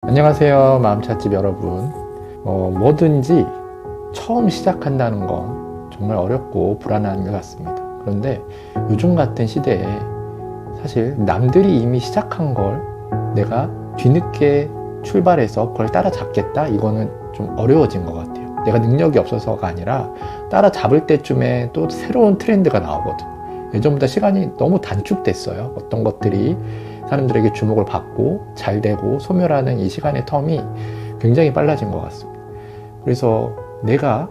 안녕하세요, 마음찻집 여러분. 뭐든지 처음 시작한다는 건 정말 어렵고 불안한 것 같습니다. 그런데 요즘 같은 시대에 사실 남들이 이미 시작한 걸 내가 뒤늦게 출발해서 그걸 따라잡겠다? 이거는 좀 어려워진 것 같아요. 내가 능력이 없어서가 아니라 따라잡을 때쯤에 또 새로운 트렌드가 나오거든. 예전보다 시간이 너무 단축됐어요. 어떤 것들이 사람들에게 주목을 받고 잘 되고 소멸하는 이 시간의 텀이 굉장히 빨라진 것 같습니다. 그래서 내가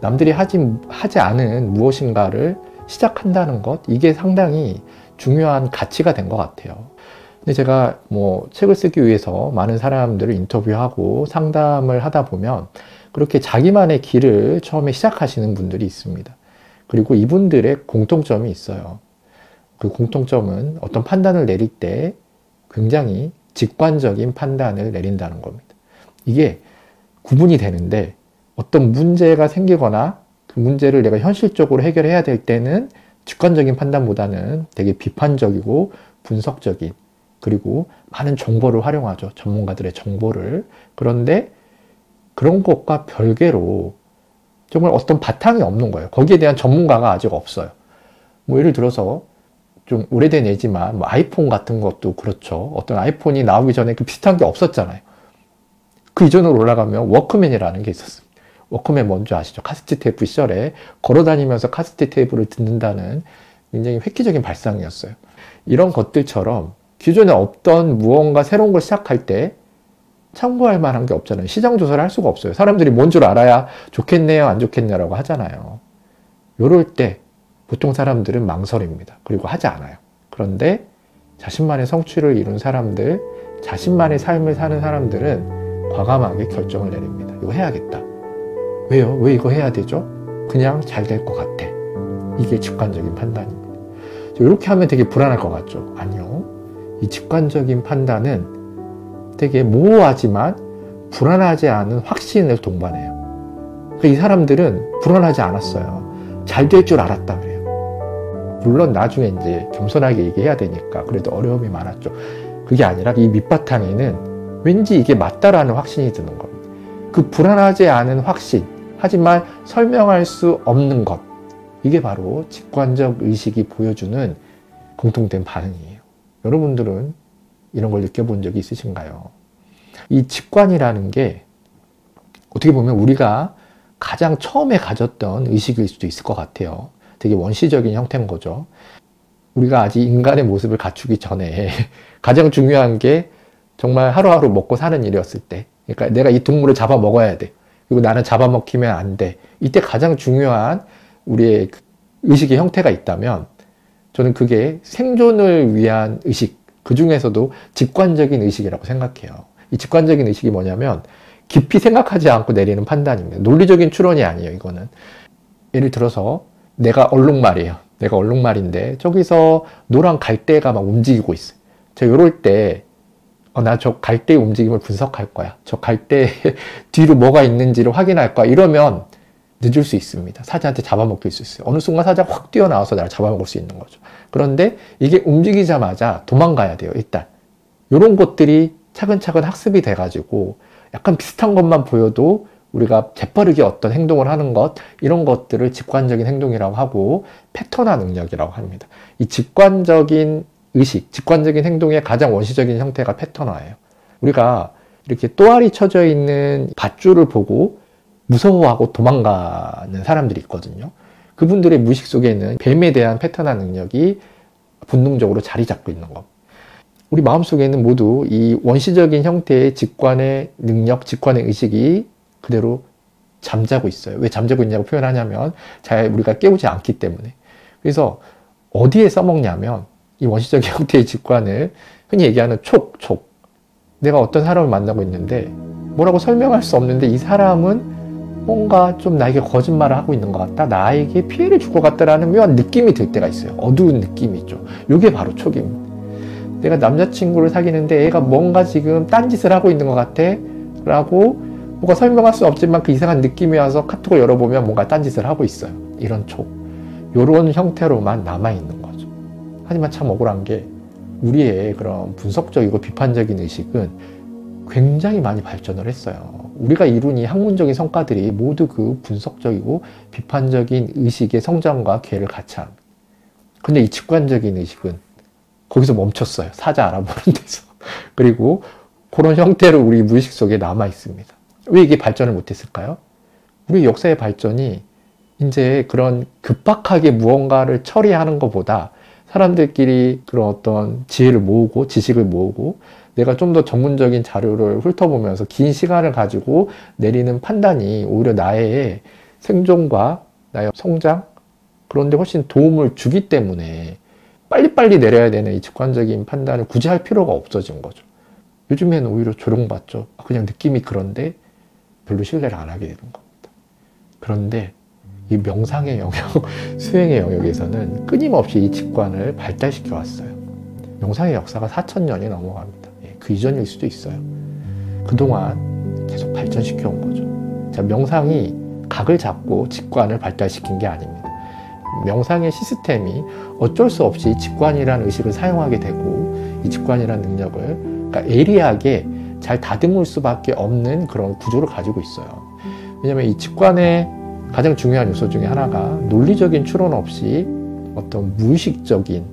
남들이 하지 않은 무엇인가를 시작한다는 것, 이게 상당히 중요한 가치가 된 것 같아요. 근데 제가 책을 쓰기 위해서 많은 사람들을 인터뷰하고 상담을 하다 보면 그렇게 자기만의 길을 처음에 시작하시는 분들이 있습니다. 그리고 이분들의 공통점이 있어요. 그 공통점은 어떤 판단을 내릴 때 굉장히 직관적인 판단을 내린다는 겁니다. 이게 구분이 되는데 어떤 문제가 생기거나 그 문제를 내가 현실적으로 해결해야 될 때는 직관적인 판단보다는 되게 비판적이고 분석적인, 그리고 많은 정보를 활용하죠. 전문가들의 정보를. 그런데 그런 것과 별개로 정말 어떤 바탕이 없는 거예요. 거기에 대한 전문가가 아직 없어요. 예를 들어서 좀 오래된 예지만 아이폰 같은 것도 그렇죠. 어떤 아이폰이 나오기 전에 그 비슷한 게 없었잖아요. 그 이전으로 올라가면 워크맨이라는 게 있었습니다. 워크맨 뭔지 아시죠? 카세트 테이프 시절에 걸어다니면서 카세트 테이프를 듣는다는 굉장히 획기적인 발상이었어요. 이런 것들처럼 기존에 없던 무언가 새로운 걸 시작할 때 참고할 만한 게 없잖아요. 시장 조사를 할 수가 없어요. 사람들이 뭔 줄 알아야 좋겠네요, 안 좋겠네라고 하잖아요. 요럴 때 보통 사람들은 망설입니다. 그리고 하지 않아요. 그런데 자신만의 성취를 이룬 사람들, 자신만의 삶을 사는 사람들은 과감하게 결정을 내립니다. 이거 해야겠다. 왜요? 왜 이거 해야 되죠? 그냥 잘 될 것 같아. 이게 직관적인 판단입니다. 이렇게 하면 되게 불안할 것 같죠? 아니요. 이 직관적인 판단은 되게 모호하지만 불안하지 않은 확신을 동반해요. 이 사람들은 불안하지 않았어요. 잘 될 줄 알았다 그래요. 물론 나중에 이제 겸손하게 얘기해야 되니까 그래도 어려움이 많았죠. 그게 아니라 이 밑바탕에는 왠지 이게 맞다라는 확신이 드는 겁니다. 그 불안하지 않은 확신, 하지만 설명할 수 없는 것, 이게 바로 직관적 의식이 보여주는 공통된 반응이에요. 여러분들은 이런 걸 느껴본 적이 있으신가요? 이 직관이라는 게 어떻게 보면 우리가 가장 처음에 가졌던 의식일 수도 있을 것 같아요. 되게 원시적인 형태인 거죠. 우리가 아직 인간의 모습을 갖추기 전에 가장 중요한 게 정말 하루하루 먹고 사는 일이었을 때, 그러니까 내가 이 동물을 잡아 먹어야 돼. 그리고 나는 잡아먹히면 안 돼. 이때 가장 중요한 우리의 의식의 형태가 있다면 저는 그게 생존을 위한 의식, 그 중에서도 직관적인 의식이라고 생각해요. 이 직관적인 의식이 뭐냐면 깊이 생각하지 않고 내리는 판단입니다. 논리적인 추론이 아니에요, 이거는. 예를 들어서 내가 얼룩말이에요. 내가 얼룩말인데 저기서 노란 갈대가 막 움직이고 있어요. 제가 이럴 때 나 저 갈대의 움직임을 분석할 거야. 저 갈대 뒤로 뭐가 있는지를 확인할 거야. 이러면 늦을 수 있습니다. 사자한테 잡아먹힐 수 있어요. 어느 순간 사자가 확 뛰어나와서 나를 잡아먹을 수 있는 거죠. 그런데 이게 움직이자마자 도망가야 돼요, 일단. 이런 것들이 차근차근 학습이 돼가지고 약간 비슷한 것만 보여도 우리가 재빠르게 어떤 행동을 하는 것, 이런 것들을 직관적인 행동이라고 하고 패턴화 능력이라고 합니다. 이 직관적인 의식, 직관적인 행동의 가장 원시적인 형태가 패턴화예요. 우리가 이렇게 또아리 쳐져 있는 밧줄을 보고 무서워하고 도망가는 사람들이 있거든요. 그분들의 무의식 속에는 뱀에 대한 패턴화 능력이 본능적으로 자리 잡고 있는 것. 우리 마음속에는 모두 이 원시적인 형태의 직관의 능력, 직관의 의식이 그대로 잠자고 있어요. 왜 잠자고 있냐고 표현하냐면 잘 우리가 깨우지 않기 때문에. 그래서 어디에 써먹냐면 이 원시적인 형태의 직관을 흔히 얘기하는 촉. 내가 어떤 사람을 만나고 있는데 뭐라고 설명할 수 없는데 이 사람은 뭔가 좀 나에게 거짓말을 하고 있는 것 같다. 나에게 피해를 줄 것 같다라는 묘한 느낌이 들 때가 있어요. 어두운 느낌이 있죠. 이게 바로 촉입니다. 내가 남자친구를 사귀는데 애가 뭔가 지금 딴짓을 하고 있는 것 같아 라고 뭔가 설명할 수 없지만 그 이상한 느낌이 와서 카톡을 열어보면 뭔가 딴짓을 하고 있어요. 이런 촉. 이런 형태로만 남아있는 거죠. 하지만 참 억울한 게 우리의 그런 분석적이고 비판적인 의식은 굉장히 많이 발전을 했어요. 우리가 이룬 이 학문적인 성과들이 모두 그 분석적이고 비판적인 의식의 성장과 괴를 같이 합니다. 근데 이 직관적인 의식은 거기서 멈췄어요. 사자 알아보는 데서. 그리고 그런 형태로 우리 무의식 속에 남아 있습니다. 왜 이게 발전을 못했을까요? 우리 역사의 발전이 이제 그런 급박하게 무언가를 처리하는 것보다 사람들끼리 그런 어떤 지혜를 모으고 지식을 모으고 내가 좀 더 전문적인 자료를 훑어보면서 긴 시간을 가지고 내리는 판단이 오히려 나의 생존과 나의 성장 그런 데 훨씬 도움을 주기 때문에 빨리빨리 내려야 되는 이 직관적인 판단을 굳이 할 필요가 없어진 거죠. 요즘에는 오히려 조롱받죠. 그냥 느낌이 그런데 별로 신뢰를 안 하게 되는 겁니다. 그런데 이 명상의 영역, 수행의 영역에서는 끊임없이 이 직관을 발달시켜 왔어요. 명상의 역사가 4,000년이 넘어갑니다. 그 이전일 수도 있어요. 그동안 계속 발전시켜 온 거죠. 자, 명상이 각을 잡고 직관을 발달시킨 게 아닙니다. 명상의 시스템이 어쩔 수 없이 직관이라는 의식을 사용하게 되고 이 직관이라는 능력을 그러니까 예리하게 잘 다듬을 수밖에 없는 그런 구조를 가지고 있어요. 왜냐하면 이 직관의 가장 중요한 요소 중에 하나가 논리적인 추론 없이 어떤 무의식적인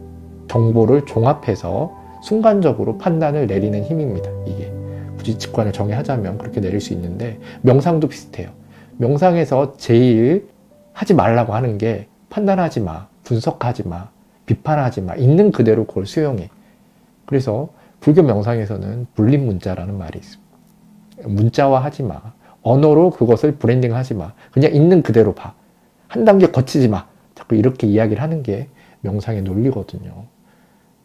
정보를 종합해서 순간적으로 판단을 내리는 힘입니다. 이게 굳이 직관을 정의하자면 그렇게 내릴 수 있는데 명상도 비슷해요. 명상에서 제일 하지 말라고 하는 게 판단하지 마, 분석하지 마, 비판하지 마, 있는 그대로 그걸 수용해. 그래서 불교 명상에서는 불립문자라는 말이 있습니다. 문자화하지 마. 언어로 그것을 브랜딩하지 마. 그냥 있는 그대로 봐. 한 단계 거치지 마. 자꾸 이렇게 이야기를 하는 게 명상의 논리거든요.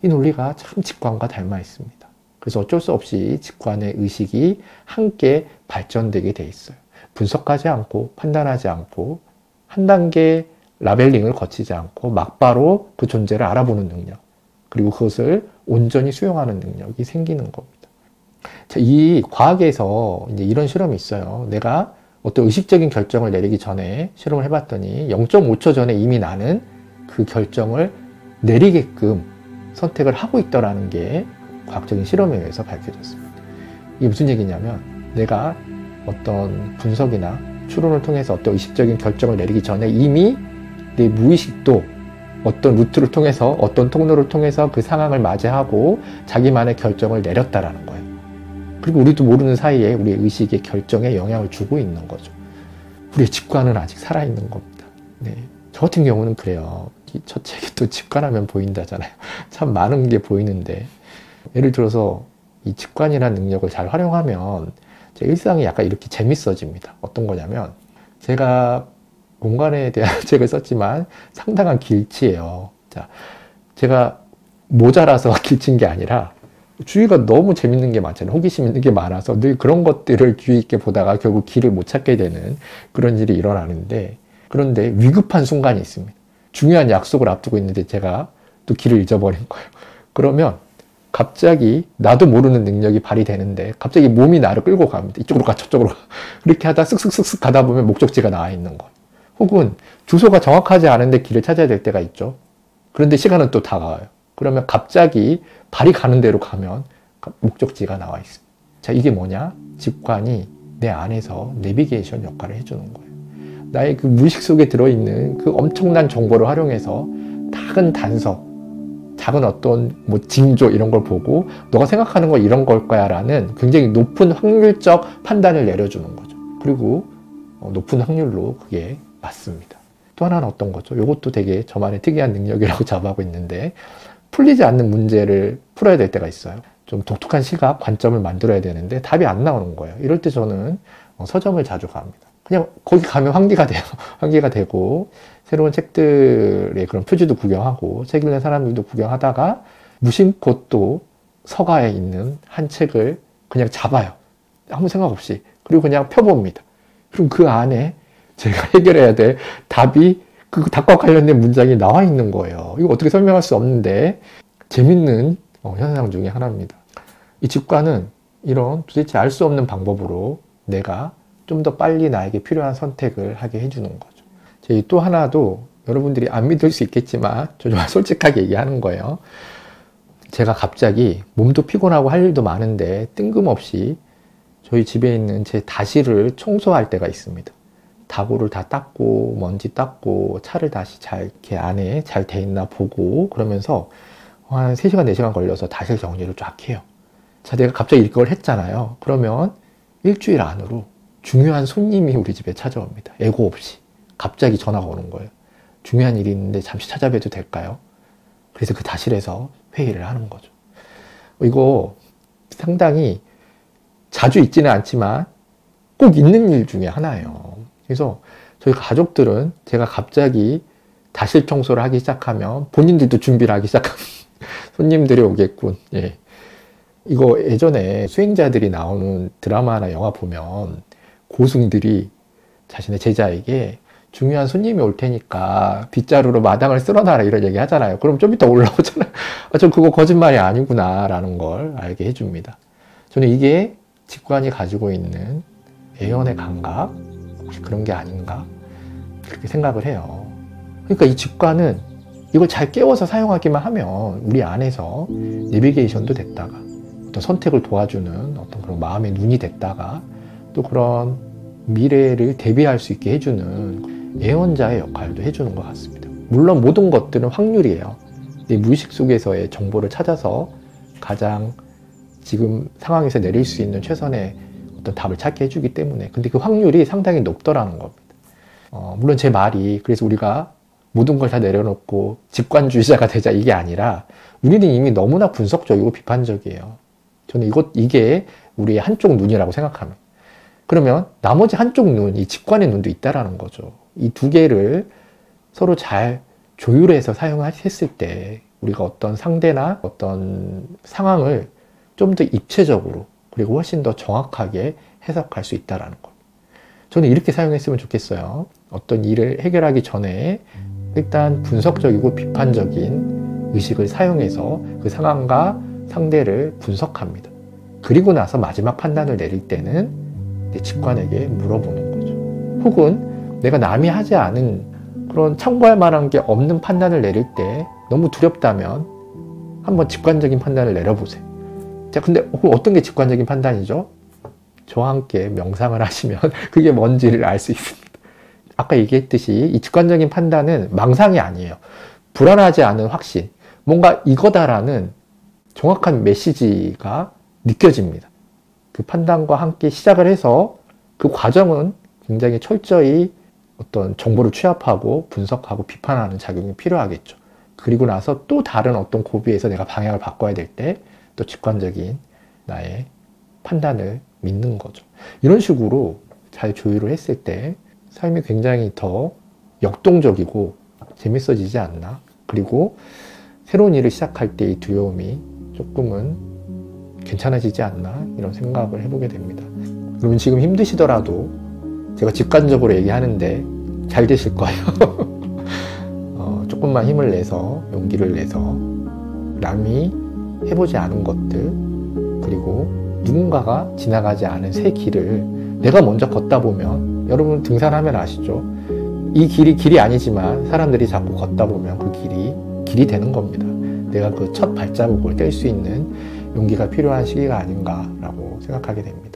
이 논리가 참 직관과 닮아 있습니다. 그래서 어쩔 수 없이 직관의 의식이 함께 발전되게 돼 있어요. 분석하지 않고 판단하지 않고 한 단계 라벨링을 거치지 않고 막바로 그 존재를 알아보는 능력 그리고 그것을 온전히 수용하는 능력이 생기는 겁니다. 자, 이 과학에서 이제 이런 실험이 있어요. 내가 어떤 의식적인 결정을 내리기 전에 실험을 해봤더니 0.5초 전에 이미 나는 그 결정을 내리게끔 선택을 하고 있더라는 게 과학적인 실험에 의해서 밝혀졌습니다. 이게 무슨 얘기냐면 내가 어떤 분석이나 추론을 통해서 어떤 의식적인 결정을 내리기 전에 이미 내 무의식도 어떤 루트를 통해서 어떤 통로를 통해서 그 상황을 맞이하고 자기만의 결정을 내렸다라는 거예요. 그리고 우리도 모르는 사이에 우리의 의식의 결정에 영향을 주고 있는 거죠. 우리의 직관은 아직 살아있는 겁니다. 네. 저 같은 경우는 그래요. 이 첫 책이 또 직관하면 보인다잖아요. 참 많은 게 보이는데 예를 들어서 이 직관이라는 능력을 잘 활용하면 제 일상이 약간 이렇게 재밌어집니다. 어떤 거냐면 제가 공간에 대한 책을 썼지만 상당한 길치예요. 자, 제가 모자라서 길친 게 아니라 주위가 너무 재밌는 게 많잖아요. 호기심 있는 게 많아서 늘 그런 것들을 주의 있게 보다가 결국 길을 못 찾게 되는 그런 일이 일어나는데 그런데 위급한 순간이 있습니다. 중요한 약속을 앞두고 있는데 제가 또 길을 잊어버린 거예요. 그러면 갑자기 나도 모르는 능력이 발휘되는데 갑자기 몸이 나를 끌고 갑니다. 이쪽으로 가 저쪽으로 가. 그렇게 하다 쓱쓱쓱쓱 가다 보면 목적지가 나와 있는 거예요. 혹은 주소가 정확하지 않은데 길을 찾아야 될 때가 있죠. 그런데 시간은 또 다가와요. 그러면 갑자기 발이 가는 대로 가면 목적지가 나와 있습니다. 자, 이게 뭐냐? 직관이 내 안에서 내비게이션 역할을 해주는 거예요. 나의 그 무의식 속에 들어있는 그 엄청난 정보를 활용해서 작은 단서, 작은 어떤 뭐 징조 이런 걸 보고 너가 생각하는 건 이런 걸 거야 라는 굉장히 높은 확률적 판단을 내려주는 거죠. 그리고 높은 확률로 그게 맞습니다. 또 하나는 어떤 거죠? 이것도 되게 저만의 특이한 능력이라고 자부하고 있는데 풀리지 않는 문제를 풀어야 될 때가 있어요. 좀 독특한 시각, 관점을 만들어야 되는데 답이 안 나오는 거예요. 이럴 때 저는 서점을 자주 갑니다. 그냥 거기 가면 환기가 돼요. 환기가 되고 새로운 책들의 그런 표지도 구경하고 책 읽는 사람들도 구경하다가 무심코 또 서가에 있는 한 책을 그냥 잡아요. 아무 생각 없이. 그리고 그냥 펴봅니다. 그럼 그 안에 제가 해결해야 될 답이 그 답과 관련된 문장이 나와 있는 거예요. 이거 어떻게 설명할 수 없는데 재밌는 현상 중에 하나입니다. 이 직관은 이런 도대체 알 수 없는 방법으로 내가 좀 더 빨리 나에게 필요한 선택을 하게 해주는 거죠. 또 하나도 여러분들이 안 믿을 수 있겠지만 저 정말 솔직하게 얘기하는 거예요. 제가 갑자기 몸도 피곤하고 할 일도 많은데 뜬금없이 저희 집에 있는 제 다시를 청소할 때가 있습니다. 다구를 다 닦고 먼지 닦고 차를 다시 잘 이렇게 안에 잘 돼 있나 보고 그러면서 한 3시간 4시간 걸려서 다시 정리를 쫙 해요. 자, 내가 갑자기 이걸 했잖아요. 그러면 일주일 안으로 중요한 손님이 우리 집에 찾아옵니다. 예고 없이 갑자기 전화가 오는 거예요. 중요한 일이 있는데 잠시 찾아뵈도 될까요? 그래서 그 다실에서 회의를 하는 거죠. 이거 상당히 자주 있지는 않지만 꼭 있는 일 중에 하나예요. 그래서 저희 가족들은 제가 갑자기 다실 청소를 하기 시작하면 본인들도 준비를 하기 시작하면 손님들이 오겠군. 예. 이거 예전에 수행자들이 나오는 드라마나 영화 보면 고승들이 자신의 제자에게 중요한 손님이 올 테니까 빗자루로 마당을 쓸어놔라 이런 얘기 하잖아요. 그럼 좀 이따 올라오잖아요. 저 그거 거짓말이 아니구나 라는 걸 알게 해줍니다. 저는 이게 직관이 가지고 있는 애연의 감각, 혹시 그런 게 아닌가 그렇게 생각을 해요. 그러니까 이 직관은 이걸 잘 깨워서 사용하기만 하면 우리 안에서 내비게이션도 됐다가 어떤 선택을 도와주는 어떤 그런 마음의 눈이 됐다가 또 그런 미래를 대비할 수 있게 해주는 예언자의 역할도 해주는 것 같습니다. 물론 모든 것들은 확률이에요. 내 무의식 속에서의 정보를 찾아서 가장 지금 상황에서 내릴 수 있는 최선의 어떤 답을 찾게 해주기 때문에 근데 그 확률이 상당히 높더라는 겁니다. 물론 제 말이 그래서 우리가 모든 걸 다 내려놓고 직관주의자가 되자 이게 아니라 우리는 이미 너무나 분석적이고 비판적이에요. 저는 이게 우리의 한쪽 눈이라고 생각합니다. 그러면 나머지 한쪽 눈, 이 직관의 눈도 있다라는 거죠. 이 두 개를 서로 잘 조율해서 사용했을 때 우리가 어떤 상대나 어떤 상황을 좀 더 입체적으로 그리고 훨씬 더 정확하게 해석할 수 있다라는 것. 저는 이렇게 사용했으면 좋겠어요. 어떤 일을 해결하기 전에 일단 분석적이고 비판적인 의식을 사용해서 그 상황과 상대를 분석합니다. 그리고 나서 마지막 판단을 내릴 때는 내 직관에게 물어보는 거죠. 혹은 내가 남이 하지 않은 그런 참고할 만한 게 없는 판단을 내릴 때 너무 두렵다면 한번 직관적인 판단을 내려보세요. 자, 근데 어떤 게 직관적인 판단이죠? 저와 함께 명상을 하시면 그게 뭔지를 알 수 있습니다. 아까 얘기했듯이 이 직관적인 판단은 망상이 아니에요. 불안하지 않은 확신, 뭔가 이거다라는 정확한 메시지가 느껴집니다. 그 판단과 함께 시작을 해서 그 과정은 굉장히 철저히 어떤 정보를 취합하고 분석하고 비판하는 작용이 필요하겠죠. 그리고 나서 또 다른 어떤 고비에서 내가 방향을 바꿔야 될 때 또 직관적인 나의 판단을 믿는 거죠. 이런 식으로 잘 조율을 했을 때 삶이 굉장히 더 역동적이고 재밌어지지 않나. 그리고 새로운 일을 시작할 때 이 두려움이 조금은 괜찮아지지 않나 이런 생각을 해보게 됩니다. 여러분 지금 힘드시더라도 제가 직관적으로 얘기하는데 잘 되실 거예요. 조금만 힘을 내서 용기를 내서 남이 해보지 않은 것들 그리고 누군가가 지나가지 않은 새 길을 내가 먼저 걷다 보면 여러분 등산하면 아시죠? 이 길이 아니지만 사람들이 자꾸 걷다 보면 그 길이 되는 겁니다. 내가 그 첫 발자국을 뗄 수 있는 용기가 필요한 시기가 아닌가라고 생각하게 됩니다.